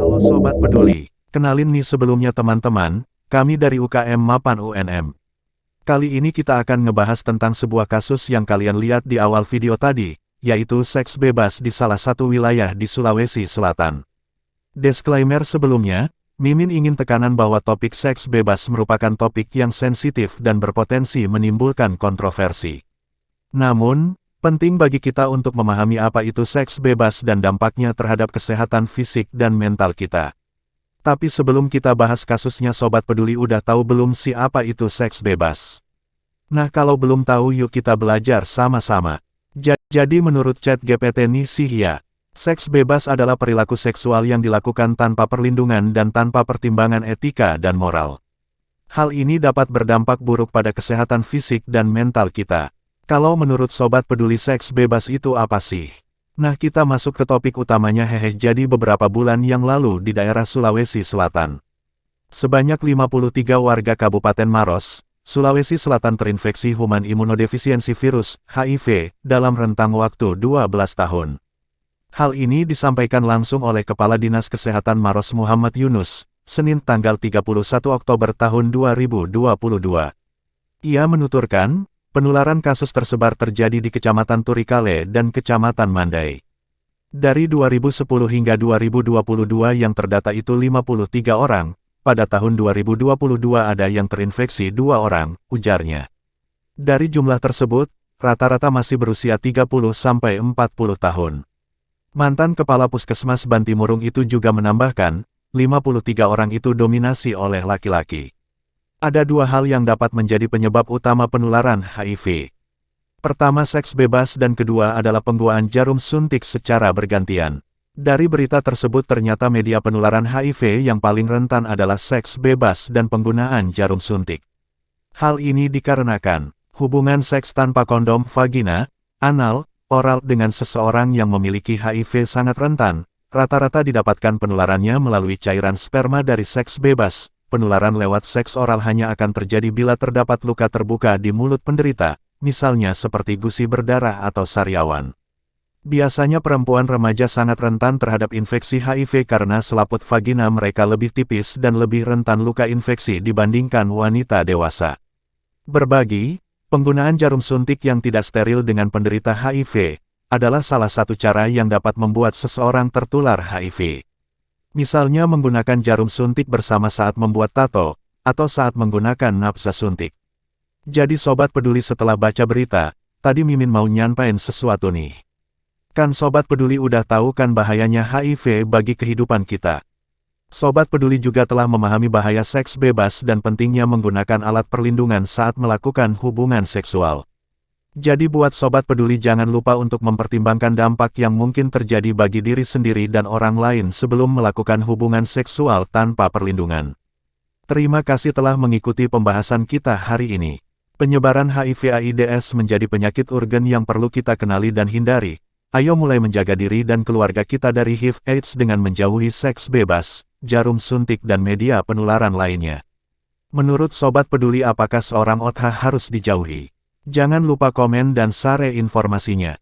Halo Sobat Peduli, kenalin nih sebelumnya teman-teman, kami dari UKM Mapan UNM. Kali ini kita akan ngebahas tentang sebuah kasus yang kalian lihat di awal video tadi, yaitu seks bebas di salah satu wilayah di Sulawesi Selatan. Disclaimer sebelumnya, Mimin ingin tekanan bahwa topik seks bebas merupakan topik yang sensitif dan berpotensi menimbulkan kontroversi. Namun, penting bagi kita untuk memahami apa itu seks bebas dan dampaknya terhadap kesehatan fisik dan mental kita. Tapi sebelum kita bahas kasusnya, Sobat Peduli udah tahu belum sih apa itu seks bebas? Nah, kalau belum tahu yuk kita belajar sama-sama. Jadi menurut ChatGPT nih sih ya, seks bebas adalah perilaku seksual yang dilakukan tanpa perlindungan dan tanpa pertimbangan etika dan moral. Hal ini dapat berdampak buruk pada kesehatan fisik dan mental kita. Kalau menurut Sobat Peduli, seks bebas itu apa sih? Nah, kita masuk ke topik utamanya hehe. Jadi beberapa bulan yang lalu di daerah Sulawesi Selatan, sebanyak 53 warga Kabupaten Maros, Sulawesi Selatan terinfeksi human imunodefisiensi virus, HIV, dalam rentang waktu 12 tahun. Hal ini disampaikan langsung oleh Kepala Dinas Kesehatan Maros Muhammad Yunus, Senin tanggal 31 Oktober tahun 2022. Ia menuturkan, penularan kasus tersebar terjadi di Kecamatan Turikale dan Kecamatan Mandai. Dari 2010 hingga 2022 yang terdata itu 53 orang, pada tahun 2022 ada yang terinfeksi 2 orang, ujarnya. Dari jumlah tersebut, rata-rata masih berusia 30-40 tahun. Mantan Kepala Puskesmas Bantimurung itu juga menambahkan, 53 orang itu dominasi oleh laki-laki. Ada dua hal yang dapat menjadi penyebab utama penularan HIV. Pertama, seks bebas, dan kedua adalah penggunaan jarum suntik secara bergantian. Dari berita tersebut ternyata media penularan HIV yang paling rentan adalah seks bebas dan penggunaan jarum suntik. Hal ini dikarenakan hubungan seks tanpa kondom vagina, anal, oral dengan seseorang yang memiliki HIV sangat rentan. Rata-rata didapatkan penularannya melalui cairan sperma dari seks bebas. Penularan lewat seks oral hanya akan terjadi bila terdapat luka terbuka di mulut penderita, misalnya seperti gusi berdarah atau sariawan. Biasanya perempuan remaja sangat rentan terhadap infeksi HIV karena selaput vagina mereka lebih tipis dan lebih rentan luka infeksi dibandingkan wanita dewasa. Berbagi, penggunaan jarum suntik yang tidak steril dengan penderita HIV adalah salah satu cara yang dapat membuat seseorang tertular HIV. Misalnya menggunakan jarum suntik bersama saat membuat tato, atau saat menggunakan nafsa suntik. Jadi Sobat Peduli, setelah baca berita, tadi Mimin mau nyampain sesuatu nih. Kan Sobat Peduli udah tahu kan bahayanya HIV bagi kehidupan kita. Sobat Peduli juga telah memahami bahaya seks bebas dan pentingnya menggunakan alat perlindungan saat melakukan hubungan seksual. Jadi buat Sobat Peduli jangan lupa untuk mempertimbangkan dampak yang mungkin terjadi bagi diri sendiri dan orang lain sebelum melakukan hubungan seksual tanpa perlindungan. Terima kasih telah mengikuti pembahasan kita hari ini. Penyebaran HIV/AIDS menjadi penyakit urgen yang perlu kita kenali dan hindari. Ayo mulai menjaga diri dan keluarga kita dari HIV/AIDS dengan menjauhi seks bebas, jarum suntik dan media penularan lainnya. Menurut Sobat Peduli, apakah seorang OTH harus dijauhi? Jangan lupa komen dan share informasinya.